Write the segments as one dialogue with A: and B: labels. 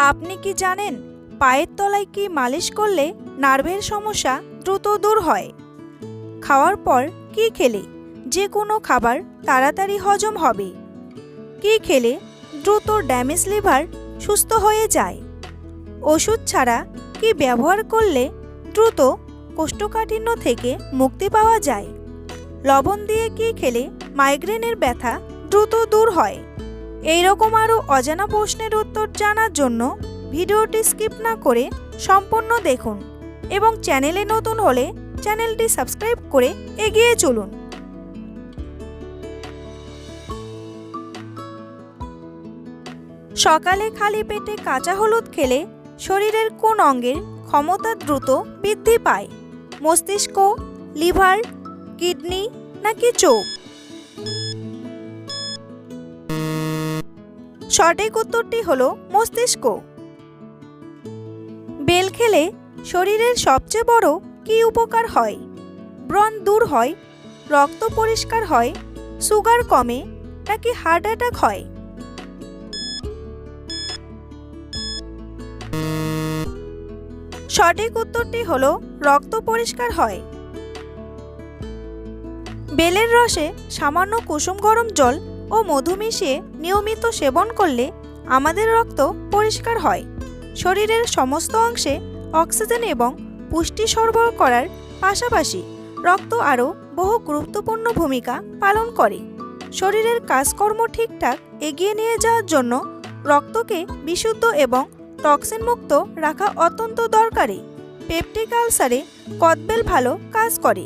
A: আপনি কি জানেন পায়ের তলায় কি মালিশ করলে নার্ভের সমস্যা দ্রুত দূর হয়? খাওয়ার পর কি খেলে যে কোনো খাবার তাড়াতাড়ি হজম হবে? কি খেলে দ্রুত ড্যামেজ লিভার সুস্থ হয়ে যায়? ওষুধ ছাড়া কি ব্যবহার করলে দ্রুত কোষ্ঠকাঠিন্য থেকে মুক্তি পাওয়া যায়? লবণ দিয়ে কি খেলে মাইগ্রেনের ব্যথা দ্রুত দূর হয়? এই রকম আরও অজানা প্রশ্নের উত্তর জানার জন্য ভিডিওটি স্কিপ না করে সম্পূর্ণ দেখুন এবং চ্যানেলে নতুন হলে চ্যানেলটি সাবস্ক্রাইব করে এগিয়ে চলুন। সকালে খালি পেটে কাঁচা হলুদ খেলে শরীরের কোন অঙ্গের ক্ষমতা দ্রুত বৃদ্ধি পায়? মস্তিষ্ক, লিভার, কিডনি নাকি চোখ? সঠিক উত্তরটি হলো মস্তিষ্ক। বেল খেলে শরীরের সবচেয়ে বড় কি উপকার হয়? ব্রণ দূর হয়, রক্ত পরিষ্কার হয়, সুগার কমে নাকি হার্ট অ্যাটাক হয়? সঠিক উত্তরটি হলো রক্ত পরিষ্কার হয়। বেলের রসে সামান্য কুসুম গরম জল ও মধু মিশিয়ে নিয়মিত সেবন করলে আমাদের রক্ত পরিষ্কার হয়, শরীরের সমস্ত অংশে অক্সিজেন এবং পুষ্টি সরবরাহ করার পাশাপাশি রক্ত আরও বহু গুরুত্বপূর্ণ ভূমিকা পালন করে। শরীরের কাজকর্ম ঠিকঠাক এগিয়ে নিয়ে যাওয়ার জন্য রক্তকে বিশুদ্ধ এবং টক্সিন মুক্ত রাখা অত্যন্ত দরকারি। পেপটিক আলসারে কদবেল ভালো কাজ করে,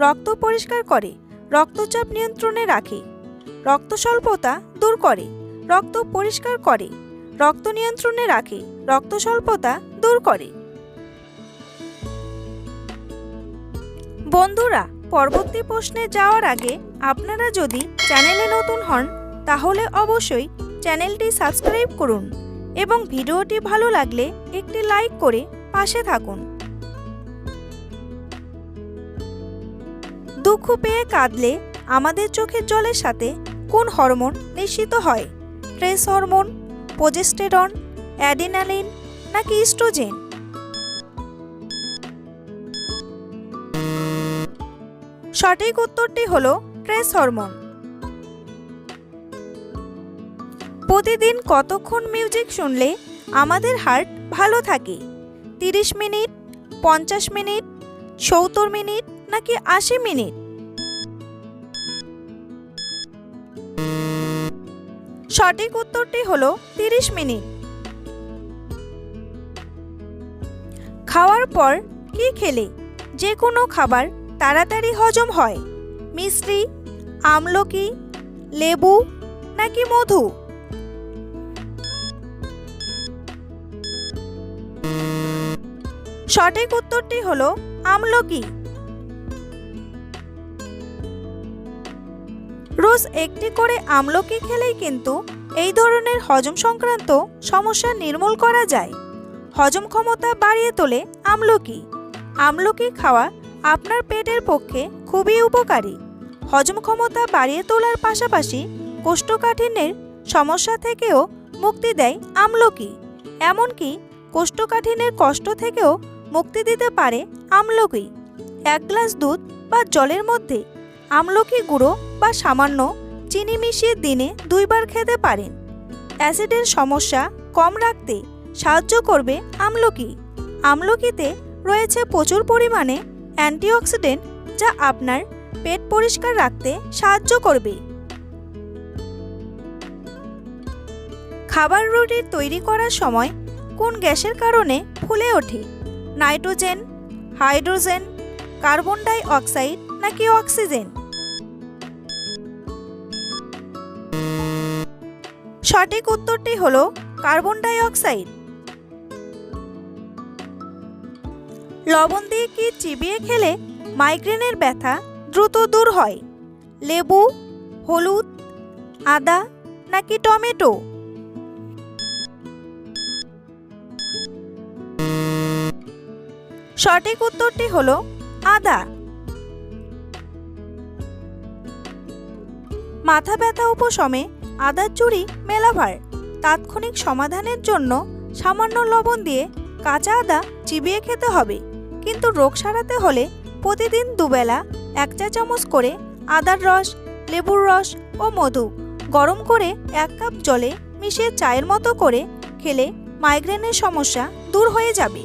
A: রক্ত পরিষ্কার করে, রক্তচাপ নিয়ন্ত্রণে রাখে, রক্ত স্বল্পতা দূর করে, রক্ত পরিষ্কার করে, রক্ত নিয়ন্ত্রণে রাখে, রক্ত স্বল্পতা দূর করে। বন্ধুরা, পরবর্তী প্রশ্নে যাওয়ার আগে আপনারা যদি চ্যানেলে নতুন হন তাহলে অবশ্যই চ্যানেলটি সাবস্ক্রাইব করুন এবং ভিডিওটি ভালো লাগলে একটি লাইক করে পাশে থাকুন। দুঃখ পেয়ে কাঁদলে আমাদের চোখের জলের সাথে কোন হরমোন নিঃসৃত হয়? স্ট্রেস হরমোন, প্রোজেস্টেরন, অ্যাড্রিনালিন নাকি ইস্ট্রোজেন? সঠিক উত্তরটি হলো স্ট্রেস হরমোন। প্রতিদিন কতক্ষণ মিউজিক শুনলে আমাদের হার্ট ভালো থাকে? 30 মিনিট, 50 মিনিট, 70 মিনিট নাকি 80 মিনিট? সঠিক উত্তরটি হলো 30 মিনিট। খাওয়ার পর কি খেলে যে কোনো খাবার তাড়াতাড়ি হজম হয়? মিশ্রি, আমলকি, লেবু নাকি মধু? সঠিক উত্তরটি হলো আমলকি। রোজ একটি করে আমলকি খেলেই কিন্তু এই ধরনের হজম সংক্রান্ত সমস্যা নির্মূল করা যায়। হজম ক্ষমতা বাড়িয়ে তোলে আমলকি। আমলকি খাওয়া আপনার পেটের পক্ষে খুবই উপকারী। হজম ক্ষমতা বাড়িয়ে তোলার পাশাপাশি কোষ্ঠকাঠিন্যের সমস্যা থেকেও মুক্তি দেয় আমলকি। এমনকি কোষ্ঠকাঠিন্যের কষ্ট থেকেও মুক্তি দিতে পারে আমলকি। 1 গ্লাস দুধ বা জলের মধ্যে আমলকি গুঁড়ো বা সামান্য চিনি মিশিয়ে দিনে 2 বার খেতে পারেন। অ্যাসিডের সমস্যা কম রাখতে সাহায্য করবে আমলকি। আমলকিতে রয়েছে প্রচুর পরিমাণে অ্যান্টিঅক্সিডেন্ট যা আপনার পেট পরিষ্কার রাখতে সাহায্য করবে। খাবার রুটি তৈরি করার সময় কোন গ্যাসের কারণে ফুলে ওঠে? Nitrogen, hydrogen, carbon die oxide নাকি অক্সিজেন? সঠিক উত্তরটি হলো কার্বন ডাই অক্সাইড। লবণ দিয়ে কি চিবিয়ে খেলে মাইগ্রেনের ব্যথা দ্রুত দূর হয়? লেবু, হলুদ, আদা নাকি টমেটো? সঠিক উত্তরটি হলো আদা। মাথা ব্যথা উপশমে আদার চুরি মেলাভার তাৎক্ষণিক সমাধানের জন্য সামান্য লবণ দিয়ে কাঁচা আদা চিবিয়ে খেতে হবে। কিন্তু রোগ সারাতে হলে প্রতিদিন দুবেলা 1 চা চামচ করে আদার রস, লেবুর রস ও মধু গরম করে 1 কাপ জলে মিশিয়ে চায়ের মতো করে খেলে মাইগ্রেনের সমস্যা দূর হয়ে যাবে।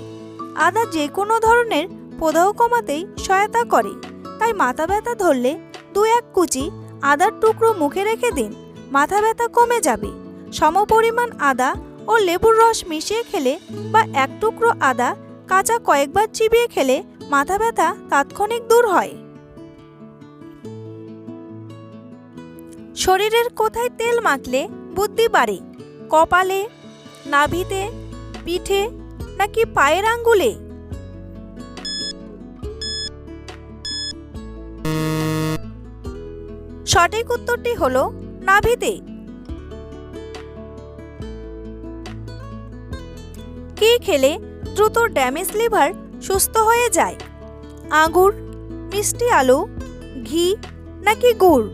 A: আদা যে কোনো ধরনের প্রদাহ কমাতেই সহায়তা করে, তাই মাথা ব্যথা ধরলে 2-1 কুচি আদার টুকরো মুখে রেখে দিন, মাথা ব্যথা কমে যাবে। সমপরিমাণ আদা ও লেবুর রস মিশিয়ে খেলে বা 1 টুকরো আদা কাঁচা কয়েকবার চিবিয়ে খেলে মাথা ব্যথা তাৎক্ষণিক দূর হয়। শরীরের কোথায় তেল মাখলে বুদ্ধি বাড়ে? কপালে, নাভিতে, পিঠে নাকি পায়ের আঙ্গুলে? সঠিক উত্তরটি হলো নাভিতে। কি খেলে দ্রুত ড্যামেজ লিভার সুস্থ হয়ে যায়? আঙুর, মিষ্টি আলু, ঘি নাকি গুড়?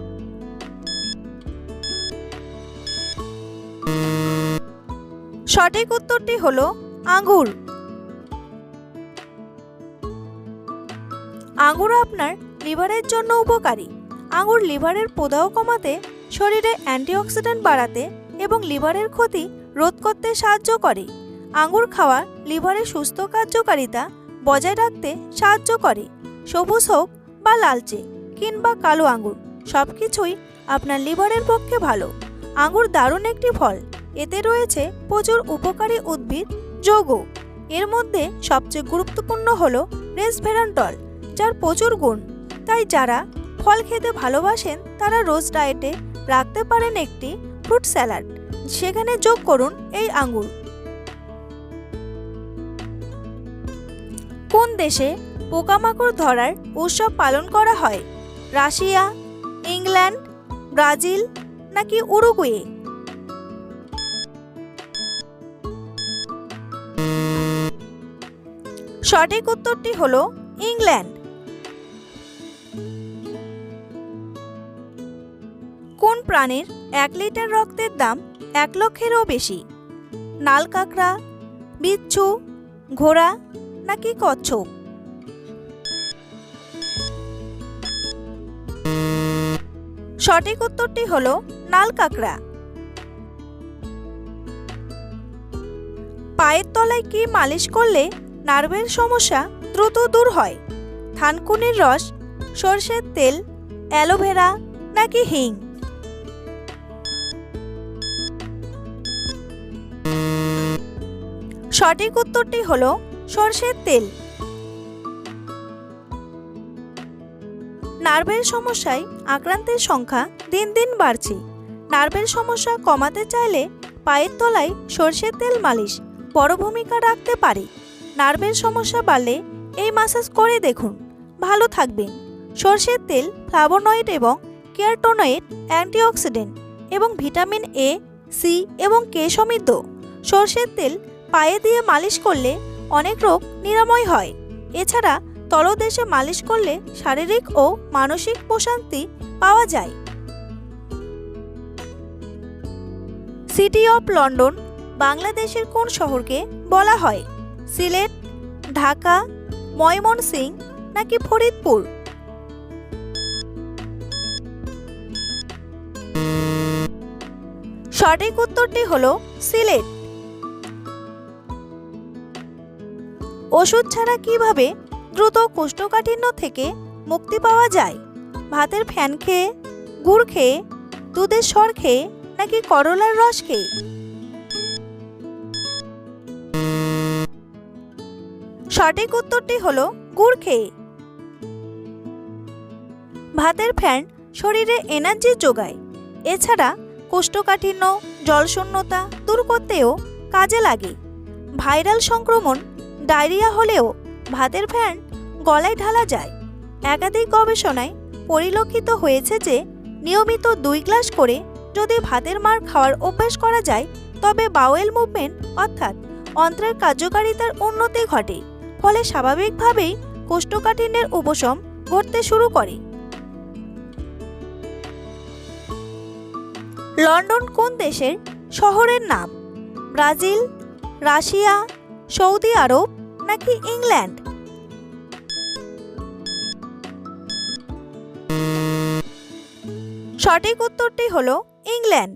A: সঠিক উত্তরটি হলো আঙুর। আঙুর আপনার লিভারের জন্য উপকারী। আঙুর লিভারের প্রদাহ কমাতে, শরীরে অ্যান্টিঅক্সিডেন্ট বাড়াতে এবং লিভারের ক্ষতি রোধ করতে সাহায্য করে। আঙুর খাওয়া লিভারের সুস্থ কার্যকারিতা বজায় রাখতে সাহায্য করে। সবুজ হোক বা লালচে কিংবা কালো আঙুর, সবকিছুই আপনার লিভারের পক্ষে ভালো। আঙুর দারুণ একটি ফল। এতে রয়েছে প্রচুর উপকারী উদ্ভিদ যৌগ। এর মধ্যে সবচেয়ে গুরুত্বপূর্ণ হলো রেসভেরাট্রল, যার প্রচুর গুণ। তাই যারা ফল খেতে ভালোবাসেন তারা রোজ ডায়েটে রাখতে পারেন একটি ফ্রুট স্যালাড, সেখানে যোগ করুন এই আঙুর। কোন দেশে পোকামাকড় ধরার উৎসব পালন করা হয়? রাশিয়া, ইংল্যান্ড, ব্রাজিল নাকি উরুগুয়ে? সঠিক উত্তরটি হলো ইংল্যান্ড। কোন প্রাণীর 1 লিটার রক্তের দাম 1 লক্ষেরও বেশি? নাল কাঁকড়া, বিচ্ছু, ঘোড়া নাকি কচ্ছপ? সঠিক উত্তরটি হলো নাল কাঁকড়া। পায়ের তলায় কি মালিশ করলে নার্ভের সমস্যা দ্রুত দূর হয়? থানকুনির রস, সরষের তেল, অ্যালোভেরা নাকি হিং? সঠিক উত্তরটি হলো সরষের তেল। নার্ভের সমস্যায় আক্রান্তের সংখ্যা দিন দিন বাড়ছে। নার্ভের সমস্যা কমাতে চাইলে পায়ের তলায় সরষের তেল মালিশ বড় ভূমিকা রাখতে পারে। নার্ভের সমস্যা বাড়লে এই ম্যাসাজ করে দেখুন, ভালো থাকবেন। সরষের তেল ফ্লাভোনয়েড এবং ক্যারোটিনয়েড, অ্যান্টিঅক্সিডেন্ট এবং ভিটামিন এ, সি এবং কে সমৃদ্ধ। সরষের তেল পায়ে দিয়ে মালিশ করলে অনেক রোগ নিরাময় হয়। এছাড়া তলদেশে মালিশ করলে শারীরিক ও মানসিক প্রশান্তি পাওয়া যায়। সিটি অফ লন্ডন বাংলাদেশের কোন শহরকে বলা হয়? সিলেট, ঢাকা, ময়মনসিংহ নাকি ফরিদপুর? সঠিক উত্তরটি হলো সিলেট। ওষুধ ছাড়া কিভাবে দ্রুত কোষ্ঠকাঠিন্য থেকে মুক্তি পাওয়া যায়? ভাতের ফ্যান খেয়ে, গুড় খেয়ে, দুধের সর খেয়ে নাকি করলার রস খেয়ে? সঠিক উত্তরটি হলো গুড় খেয়ে। ভাতের ফ্যান শরীরে এনার্জি যোগায়। এছাড়া কোষ্ঠকাঠিন্য, জলশূন্যতা দূর করতেও কাজে লাগে। ভাইরাল সংক্রমণ, ডায়রিয়া হলেও ভাতের ফ্যান গলায় ঢালা যায়। একাধিক গবেষণায় পরিলক্ষিত হয়েছে যে নিয়মিত 2 গ্লাস করে যদি ভাতের মাড় খাওয়ার অভ্যাস করা যায় তবে বাওয়েল মুভমেন্ট অর্থাৎ অন্ত্রের কার্যকারিতার উন্নতি ঘটে। ফলে স্বাভাবিকভাবেই কোষ্ঠকাঠিন্যের উপশম ঘটতে শুরু করে। লন্ডন কোন দেশের শহরের নাম? ব্রাজিল, রাশিয়া, সৌদি আরব নাকি ইংল্যান্ড? সঠিক উত্তরটি হলো ইংল্যান্ড।